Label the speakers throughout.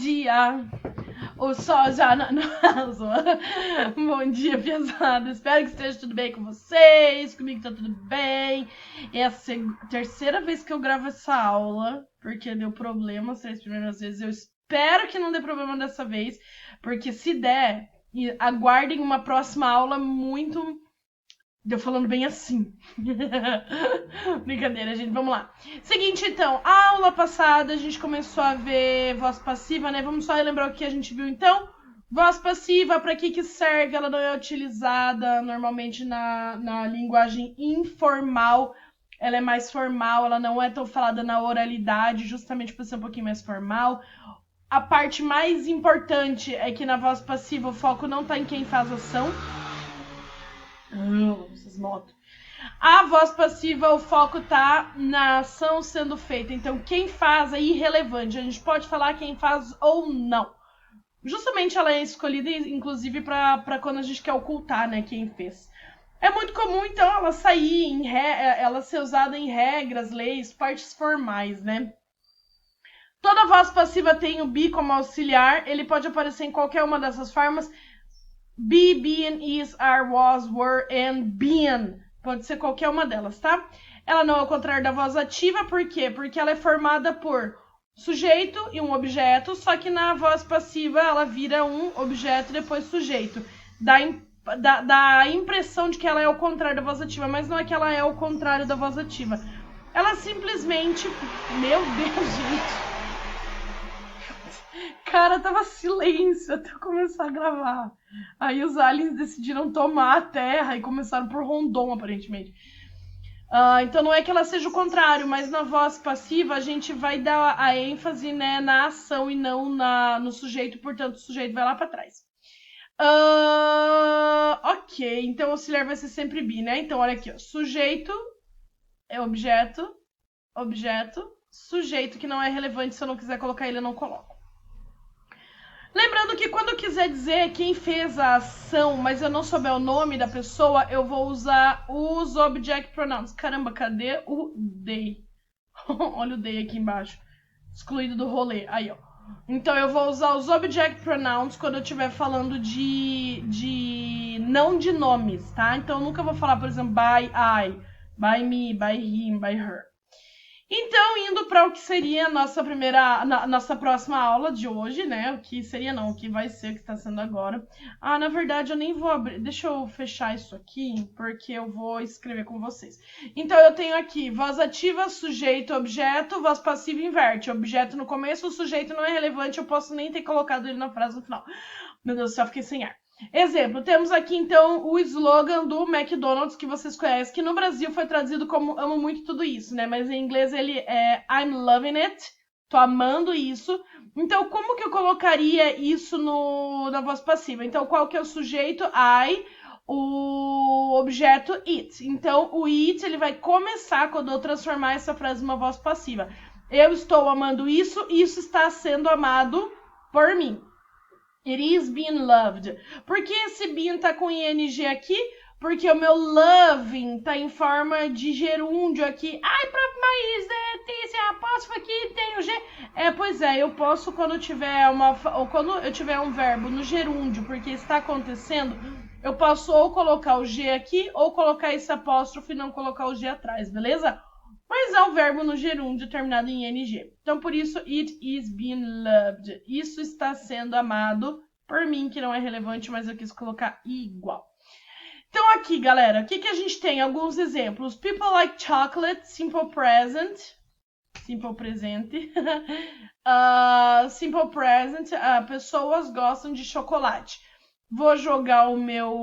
Speaker 1: dia. O sol já não arrasou. Bom dia, pesado. Espero que esteja tudo bem com vocês. Comigo tá tudo bem. É a terceira vez que eu gravo essa aula, porque deu problema as 3 primeiras vezes. Eu espero que não dê problema dessa vez, porque se der, aguardem uma próxima aula muito... Deu falando bem assim. Brincadeira, gente. Vamos lá. Seguinte, então. A aula passada a gente começou a ver voz passiva, né? Vamos só relembrar o que a gente viu, então. Voz passiva, para que serve? Ela não é utilizada normalmente na linguagem informal. Ela é mais formal, ela não é tão falada na oralidade, justamente por ser um pouquinho mais formal. A parte mais importante é que na voz passiva o foco não tá em quem faz a ação. Essas motos. A voz passiva, o foco tá na ação sendo feita. Então, quem faz é irrelevante. A gente pode falar quem faz ou não. Justamente ela é escolhida, inclusive, para quando a gente quer ocultar, né, quem fez. É muito comum, então, ela sair, ela ser usada em regras, leis, partes formais, né? Toda voz passiva tem o be como auxiliar. Ele pode aparecer em qualquer uma dessas formas. Be, being, is, are, was, were, and been. Pode ser qualquer uma delas, tá? Ela não é o contrário da voz ativa, por quê? Porque ela é formada por sujeito e um objeto, só que na voz passiva ela vira um objeto e depois sujeito. Dá a impressão de que ela é o contrário da voz ativa, mas não é que ela é o contrário da voz ativa. Ela simplesmente... Meu Deus, gente... Cara, tava silêncio até eu começar a gravar. Aí os aliens decidiram tomar a Terra e começaram por Rondon, aparentemente. Então não é que ela seja o contrário, mas na voz passiva a gente vai dar a ênfase, né, na ação e não no sujeito, portanto o sujeito vai lá pra trás. Ok, então o auxiliar vai ser sempre be, né? Então olha aqui, ó. Sujeito é objeto, sujeito que não é relevante, se eu não quiser colocar ele, eu não coloco. Lembrando que quando eu quiser dizer quem fez a ação, mas eu não souber o nome da pessoa, eu vou usar os object pronouns. Caramba, cadê o they? Olha o they aqui embaixo. Excluído do rolê. Aí, ó. Então eu vou usar os object pronouns quando eu estiver falando não de nomes, tá? Então eu nunca vou falar, por exemplo, by I, by me, by him, by her. Então, indo para o que seria a nossa próxima aula de hoje, né? O que seria não, o que vai ser, o que está sendo agora. Na verdade, eu nem vou abrir. Deixa eu fechar isso aqui, porque eu vou escrever com vocês. Então, eu tenho aqui voz ativa, sujeito, objeto, voz passiva inverte. Objeto no começo, o sujeito não é relevante, eu posso nem ter colocado ele na frase no final. Meu Deus do céu, fiquei sem ar. Exemplo, temos aqui então o slogan do McDonald's que vocês conhecem, que no Brasil foi traduzido como amo muito tudo isso, né? Mas em inglês ele é I'm loving it, tô amando isso. Então como que eu colocaria isso na voz passiva? Então qual que é o sujeito? I, o objeto it. Então o it ele vai começar quando eu transformar essa frase numa voz passiva. Eu estou amando isso, isso está sendo amado por mim. It is being loved. Por que esse being tá com ing aqui? Porque o meu loving tá em forma de gerúndio aqui. Ai, prof, mas tem esse apóstrofo aqui, tem o G. Pois é, eu posso quando eu tiver quando eu tiver um verbo no gerúndio, porque está acontecendo, eu posso ou colocar o G aqui, ou colocar esse apóstrofo e não colocar o G atrás, beleza? Mas é um verbo no gerúndio terminado em ing. Então, por isso, it is being loved. Isso está sendo amado por mim, que não é relevante, mas eu quis colocar igual. Então, aqui, galera, o que a gente tem? Alguns exemplos. People like chocolate, simple present. Simple presente. Simple present. Pessoas gostam de chocolate. Vou jogar o meu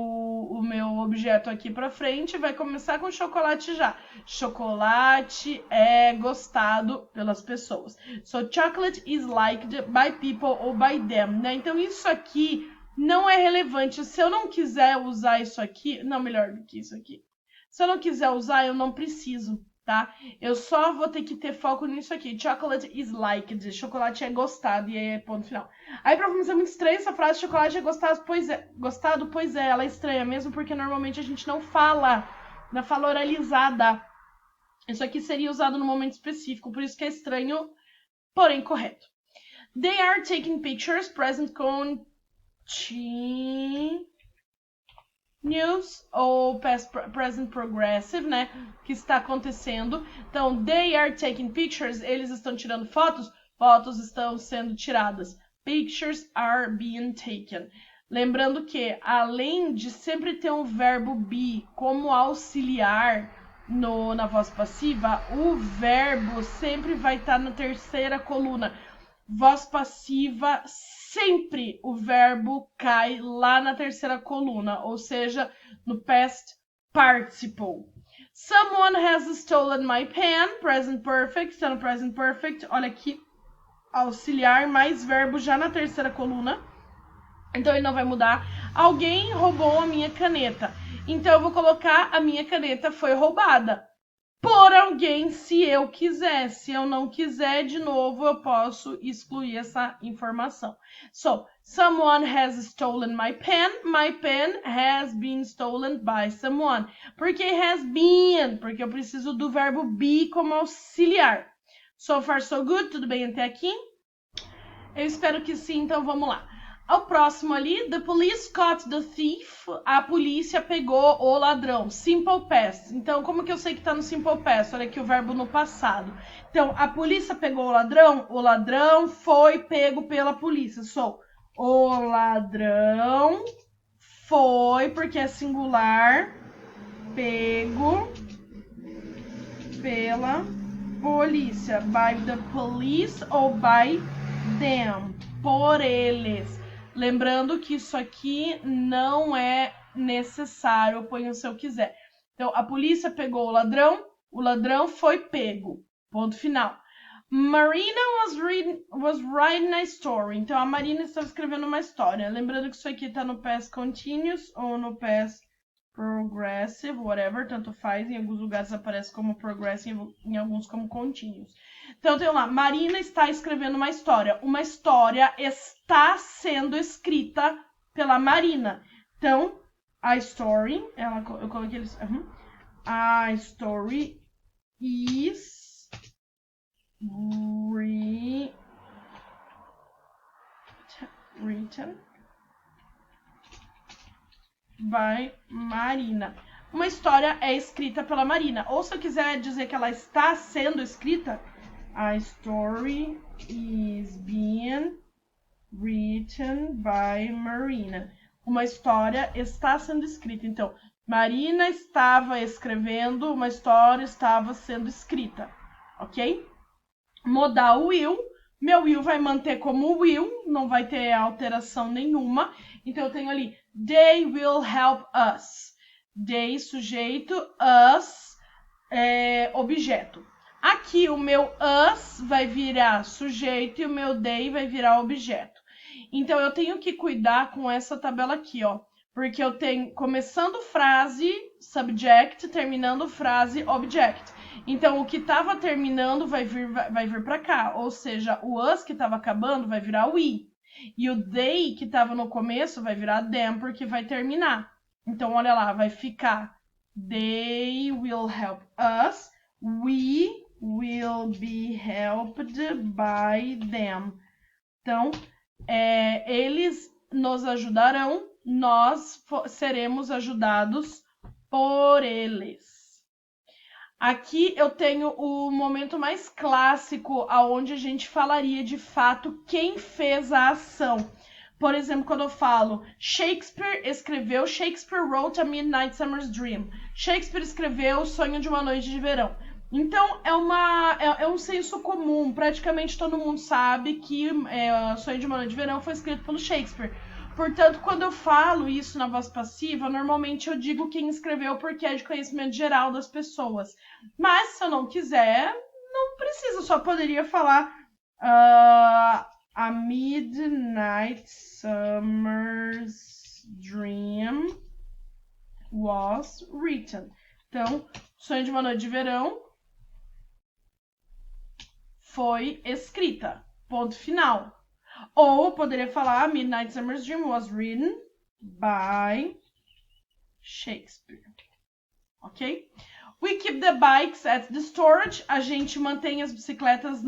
Speaker 1: objeto aqui pra frente. Vai começar com chocolate já. Chocolate é gostado pelas pessoas. So, chocolate is liked by people or by them, né? Então, isso aqui não é relevante. Se eu não quiser usar isso aqui... Não, melhor do que isso aqui. Se eu não quiser usar, eu não preciso, tá? Eu só vou ter que ter foco nisso aqui. Chocolate is liked. Chocolate é gostado. E aí é ponto final. Aí, pra você é muito estranha essa frase. Chocolate é gostado, pois é. Gostado, pois é. Ela é estranha mesmo porque normalmente a gente não fala na fala oralizada. Isso aqui seria usado no momento específico. Por isso que é estranho, porém correto. They are taking pictures, present continuous ou present progressive, né? Que está acontecendo. Então, they are taking pictures, eles estão tirando fotos, fotos estão sendo tiradas. Pictures are being taken. Lembrando que, além de sempre ter um verbo be como auxiliar na voz passiva, o verbo sempre vai estar na terceira coluna. Voz passiva, sempre o verbo cai lá na terceira coluna, ou seja, no past participle. Someone has stolen my pen, present perfect, está no present perfect, olha aqui, auxiliar mais verbo já na terceira coluna. Então ele não vai mudar. Alguém roubou a minha caneta. Então eu vou colocar a minha caneta foi roubada por alguém se eu quiser. Se eu não quiser, de novo, eu posso excluir essa informação. So, someone has stolen my pen. My pen has been stolen by someone. Por que has been? Porque eu preciso do verbo be como auxiliar. So far, so good. Tudo bem até aqui? Eu espero que sim, então vamos lá. O próximo ali, the police caught the thief. A polícia pegou o ladrão. Simple past. Então, como que eu sei que tá no simple past? Olha aqui o verbo no passado. Então, a polícia pegou o ladrão foi pego pela polícia. So, o ladrão foi, porque é singular, pego pela polícia. By the police ou by them. Por eles. Lembrando que isso aqui não é necessário, eu ponho se eu quiser. Então, a polícia pegou o ladrão foi pego. Ponto final. Marina was writing a story. Então, a Marina estava escrevendo uma história. Lembrando que isso aqui está no past continuous ou no past progressive, whatever, tanto faz. Em alguns lugares aparece como progressive, em alguns como continuous. Então, tem lá, Marina está escrevendo uma história. Uma história está sendo escrita pela Marina. Então, a story, eu coloquei eles. A story is written by Marina. Uma história é escrita pela Marina. Ou se eu quiser dizer que ela está sendo escrita, a story is being written by Marina. Uma história está sendo escrita. Então, Marina estava escrevendo, uma história estava sendo escrita. Ok? Modal will. Meu will vai manter como will, não vai ter alteração nenhuma. Então, eu tenho ali, they will help us. They, sujeito, us, objeto. Aqui, o meu us vai virar sujeito e o meu they vai virar objeto. Então, eu tenho que cuidar com essa tabela aqui, ó. Porque eu tenho, começando frase, subject, terminando frase, object. Então, o que estava terminando vai vir para cá. Ou seja, o us que estava acabando vai virar we. E o they que estava no começo vai virar them, porque vai terminar. Então, olha lá, vai ficar they will help us. We will be helped by them. Então, eles nos ajudarão, nós seremos ajudados por eles. Aqui eu tenho o momento mais clássico aonde a gente falaria de fato quem fez a ação. Por exemplo, quando eu falo Shakespeare escreveu, Shakespeare wrote A Midnight Summer's Dream. Shakespeare escreveu O Sonho de uma Noite de Verão. Então, é um senso comum. Praticamente todo mundo sabe que O Sonho de uma Noite de Verão foi escrito pelo Shakespeare. Portanto, quando eu falo isso na voz passiva, normalmente eu digo quem escreveu porque é de conhecimento geral das pessoas. Mas, se eu não quiser, não precisa. Só poderia falar A Midnight Summer's Dream was written. Então, Sonho de uma Noite de Verão foi escrita. Ponto final. Ou poderia falar Midnight Summer's Dream was written by Shakespeare. Ok? We keep the bikes at the storage. A gente mantém as bicicletas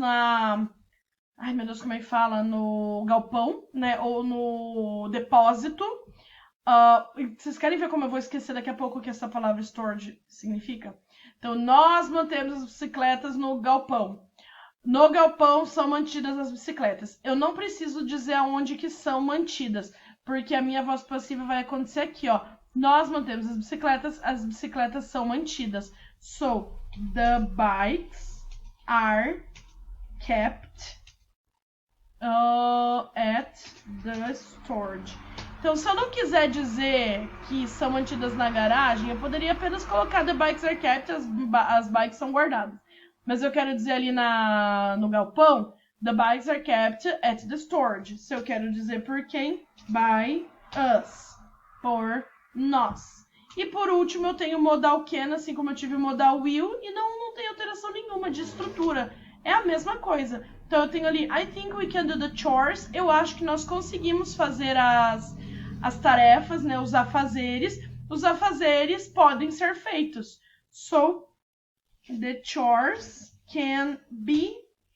Speaker 1: Ai, meu Deus, como é que fala? No galpão, né? Ou no depósito. Vocês querem ver como eu vou esquecer daqui a pouco o que essa palavra storage significa? Então, nós mantemos as bicicletas no galpão. No galpão são mantidas as bicicletas. Eu não preciso dizer aonde que são mantidas, porque a minha voz passiva vai acontecer aqui, ó. Nós mantemos as bicicletas são mantidas. So, the bikes are kept at the storage. Então, se eu não quiser dizer que são mantidas na garagem, eu poderia apenas colocar the bikes are kept, as bikes são guardadas. Mas eu quero dizer ali no galpão, the bikes are kept at the storage. Se eu quero dizer por quem, by us, por nós. E por último, eu tenho modal can, assim como eu tive modal will, e não tem alteração nenhuma de estrutura. É a mesma coisa. Então eu tenho ali, I think we can do the chores. Eu acho que nós conseguimos fazer as tarefas, né, os afazeres. Os afazeres podem ser feitos. So, the chores can be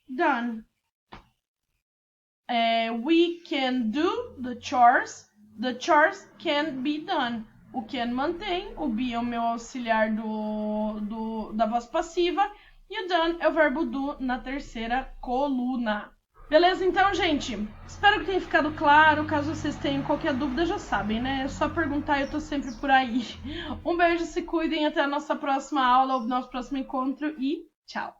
Speaker 1: done. We can do the chores. The chores can be done. O can mantém, o be é o meu auxiliar da voz passiva. E o done é o verbo do na terceira coluna. Beleza, então, gente? Espero que tenha ficado claro. Caso vocês tenham qualquer dúvida, já sabem, né? É só perguntar, eu tô sempre por aí. Um beijo, se cuidem, até a nossa próxima aula, o nosso próximo encontro e tchau!